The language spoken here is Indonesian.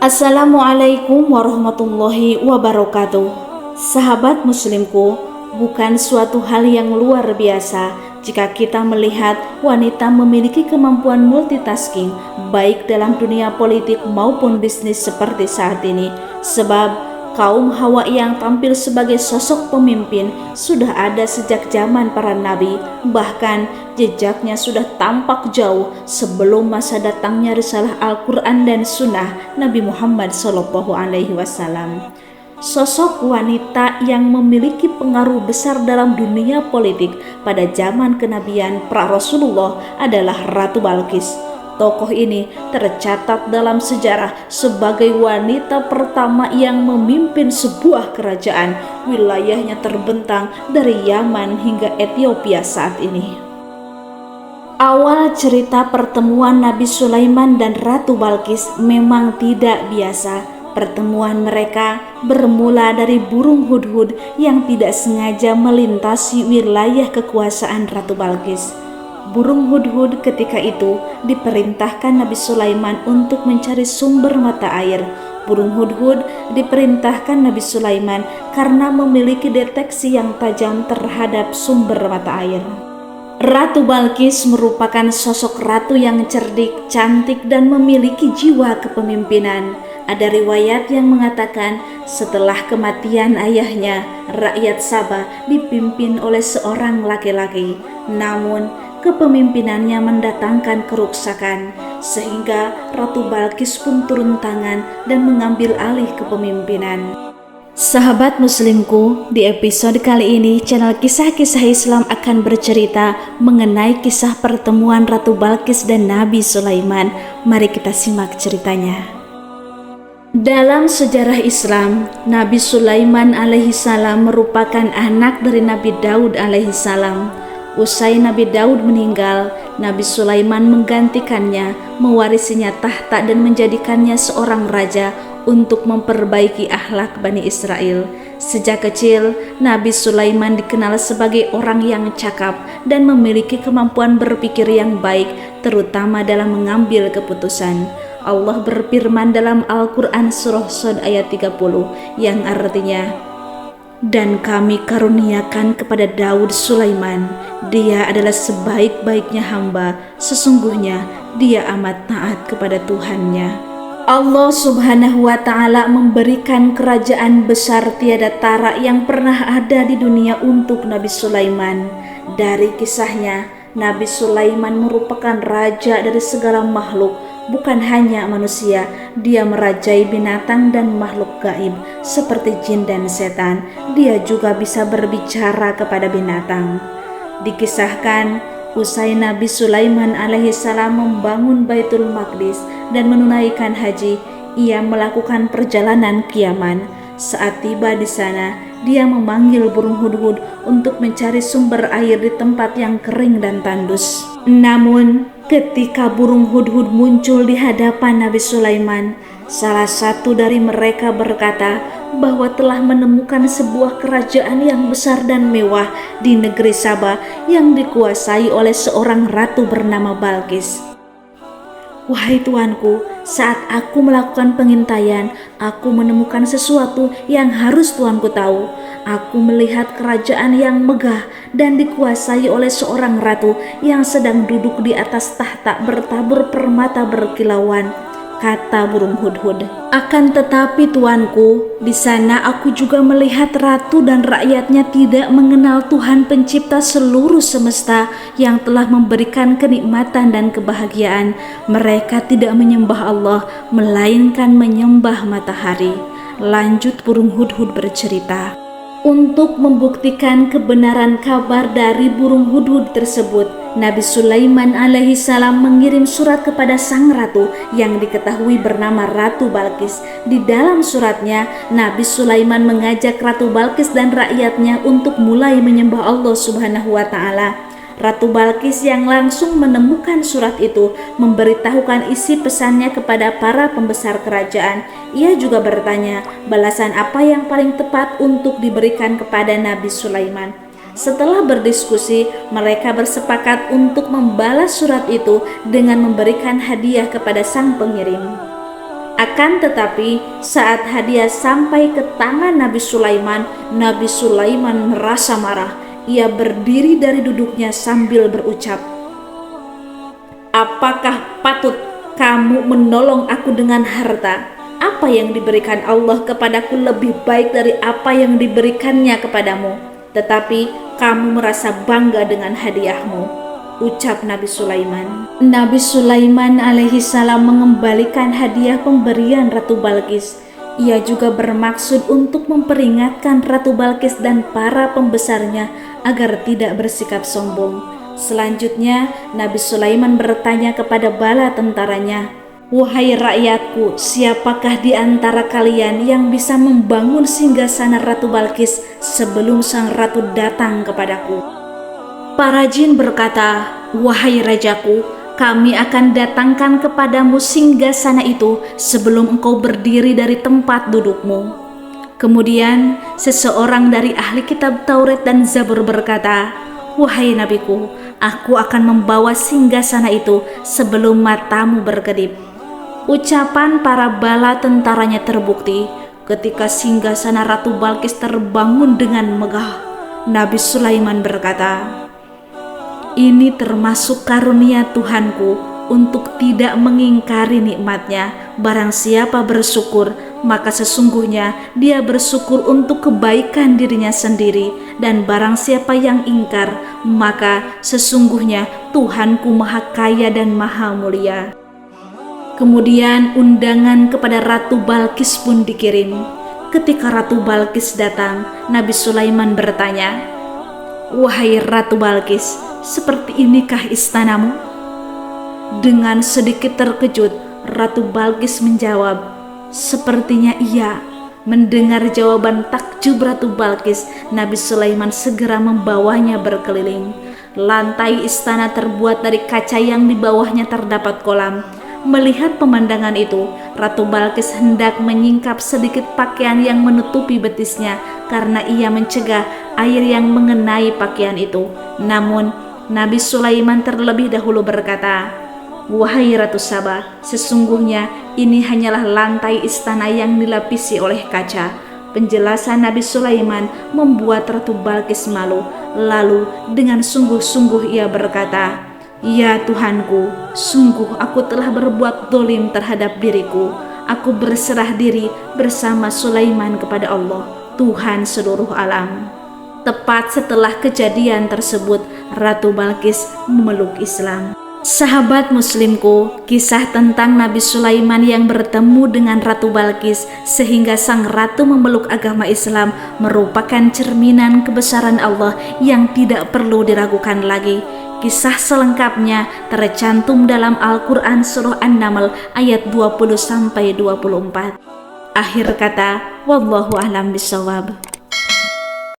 Assalamualaikum warahmatullahi wabarakatuh. Sahabat muslimku, bukan suatu hal yang luar biasa jika kita melihat wanita memiliki kemampuan multitasking baik dalam dunia politik maupun bisnis seperti saat ini. Sebab kaum Hawa yang tampil sebagai sosok pemimpin sudah ada sejak zaman para nabi, bahkan jejaknya sudah tampak jauh sebelum masa datangnya risalah Al-Quran dan Sunnah Nabi Muhammad SAW. Sosok wanita yang memiliki pengaruh besar dalam dunia politik pada zaman kenabian pra-Rasulullah adalah Ratu Balqis. Tokoh ini tercatat dalam sejarah sebagai wanita pertama yang memimpin sebuah kerajaan. Wilayahnya terbentang dari Yaman hingga Ethiopia saat ini. Awal cerita pertemuan Nabi Sulaiman dan Ratu Balqis memang tidak biasa. Pertemuan mereka bermula dari burung hudhud yang tidak sengaja melintasi wilayah kekuasaan Ratu Balqis. Burung hudhud ketika itu diperintahkan Nabi Sulaiman untuk mencari sumber mata air. Burung hudhud diperintahkan Nabi Sulaiman karena memiliki deteksi yang tajam terhadap sumber mata air. Ratu Balqis merupakan sosok ratu yang cerdik, cantik, dan memiliki jiwa kepemimpinan. Ada riwayat yang mengatakan setelah kematian ayahnya, rakyat Sabah dipimpin oleh seorang laki-laki. Namun, kepemimpinannya mendatangkan kerusakan, sehingga Ratu Balqis pun turun tangan dan mengambil alih kepemimpinan. Sahabat muslimku, di episode kali ini channel Kisah-Kisah Islam akan bercerita mengenai kisah pertemuan Ratu Balqis dan Nabi Sulaiman. Mari kita simak ceritanya. Dalam sejarah Islam, Nabi Sulaiman alaihissalam merupakan anak dari Nabi Daud alaihissalam. Usai Nabi Daud meninggal, Nabi Sulaiman menggantikannya, mewarisinya tahta dan menjadikannya seorang raja untuk memperbaiki akhlak Bani Israel. Sejak kecil, Nabi Sulaiman dikenal sebagai orang yang cakap dan memiliki kemampuan berpikir yang baik, terutama dalam mengambil keputusan. Allah berfirman dalam Al-Quran surah Shad ayat 30 yang artinya, "Dan kami karuniakan kepada Daud Sulaiman, dia adalah sebaik-baiknya hamba, sesungguhnya dia amat taat kepada Tuhannya." Allah subhanahu wa ta'ala memberikan kerajaan besar tiada tara yang pernah ada di dunia untuk Nabi Sulaiman. Dari kisahnya, Nabi Sulaiman merupakan raja dari segala makhluk. Bukan hanya manusia, dia merajai binatang dan makhluk gaib seperti jin dan setan. Dia juga bisa berbicara kepada binatang. Dikisahkan, usai Nabi Sulaiman alaihissalam membangun Baitul Maqdis dan menunaikan haji, ia melakukan perjalanan ke Yaman. Saat tiba di sana, dia memanggil burung hudhud untuk mencari sumber air di tempat yang kering dan tandus. Namun, ketika burung hudhud muncul di hadapan Nabi Sulaiman, salah satu dari mereka berkata bahwa telah menemukan sebuah kerajaan yang besar dan mewah di negeri Sabah yang dikuasai oleh seorang ratu bernama Balqis. "Wahai tuanku, saat aku melakukan pengintaian, aku menemukan sesuatu yang harus tuanku tahu. Aku melihat kerajaan yang megah dan dikuasai oleh seorang ratu yang sedang duduk di atas tahta bertabur permata berkilauan," kata burung hudhud. "Akan tetapi tuanku, di sana aku juga melihat ratu dan rakyatnya tidak mengenal Tuhan pencipta seluruh semesta yang telah memberikan kenikmatan dan kebahagiaan. Mereka tidak menyembah Allah, melainkan menyembah matahari." Lanjut burung hudhud bercerita. Untuk membuktikan kebenaran kabar dari burung hudhud tersebut, Nabi Sulaiman alaihissalam mengirim surat kepada sang ratu yang diketahui bernama Ratu Balqis. Di dalam suratnya, Nabi Sulaiman mengajak Ratu Balqis dan rakyatnya untuk mulai menyembah Allah subhanahu wa ta'ala. Ratu Balqis yang langsung menemukan surat itu memberitahukan isi pesannya kepada para pembesar kerajaan. Ia juga bertanya balasan apa yang paling tepat untuk diberikan kepada Nabi Sulaiman. Setelah berdiskusi, mereka bersepakat untuk membalas surat itu dengan memberikan hadiah kepada sang pengirim. Akan tetapi saat hadiah sampai ke tangan Nabi Sulaiman merasa marah. Ia berdiri dari duduknya sambil berucap, "Apakah patut kamu menolong aku dengan harta? Apa yang diberikan Allah kepadaku lebih baik dari apa yang diberikannya kepadamu. Tetapi kamu merasa bangga dengan hadiahmu," ucap Nabi Sulaiman. Nabi Sulaiman alaihi salam mengembalikan hadiah pemberian Ratu Balqis. Ia juga bermaksud untuk memperingatkan Ratu Balqis dan para pembesarnya agar tidak bersikap sombong. Selanjutnya, Nabi Sulaiman bertanya kepada bala tentaranya, "Wahai rakyatku, siapakah di antara kalian yang bisa membangun singgasana Ratu Balqis sebelum sang ratu datang kepadaku?" Para jin berkata, "Wahai rajaku, kami akan datangkan kepadamu singgasana itu sebelum engkau berdiri dari tempat dudukmu." Kemudian seseorang dari ahli kitab Taurat dan Zabur berkata, "Wahai nabiku, aku akan membawa singgasana itu sebelum matamu berkedip." Ucapan para bala tentaranya terbukti ketika singgasana Ratu Balqis terbangun dengan megah. Nabi Sulaiman berkata, "Ini termasuk karunia Tuhanku untuk tidak mengingkari nikmatnya. Barang siapa bersyukur, maka sesungguhnya dia bersyukur untuk kebaikan dirinya sendiri. Dan barang siapa yang ingkar, maka sesungguhnya Tuhanku maha kaya dan maha mulia." Kemudian undangan kepada Ratu Balqis pun dikirim. Ketika Ratu Balqis datang, Nabi Sulaiman bertanya, "Wahai Ratu Balqis, seperti inikah istanamu?" Dengan sedikit terkejut, Ratu Balqis menjawab, "Sepertinya iya." Mendengar jawaban takjub Ratu Balqis, Nabi Sulaiman segera membawanya berkeliling. Lantai istana terbuat dari kaca yang di bawahnya terdapat kolam. Melihat pemandangan itu, Ratu Balqis hendak menyingkap sedikit pakaian yang menutupi betisnya karena ia mencegah air yang mengenai pakaian itu. Namun Nabi Sulaiman terlebih dahulu berkata, "Wahai Ratu Saba, sesungguhnya ini hanyalah lantai istana yang dilapisi oleh kaca." Penjelasan Nabi Sulaiman membuat Ratu Balqis malu. Lalu dengan sungguh-sungguh ia berkata, "Ya Tuhanku, sungguh aku telah berbuat dolim terhadap diriku. Aku berserah diri bersama Sulaiman kepada Allah, Tuhan seluruh alam." Tepat setelah kejadian tersebut, Ratu Balqis memeluk Islam. Sahabat muslimku, kisah tentang Nabi Sulaiman yang bertemu dengan Ratu Balqis sehingga sang ratu memeluk agama Islam merupakan cerminan kebesaran Allah yang tidak perlu diragukan lagi. Kisah selengkapnya tercantum dalam Al-Quran Surah An-Naml ayat 20-24. Akhir kata, wallahu a'lam bishawab.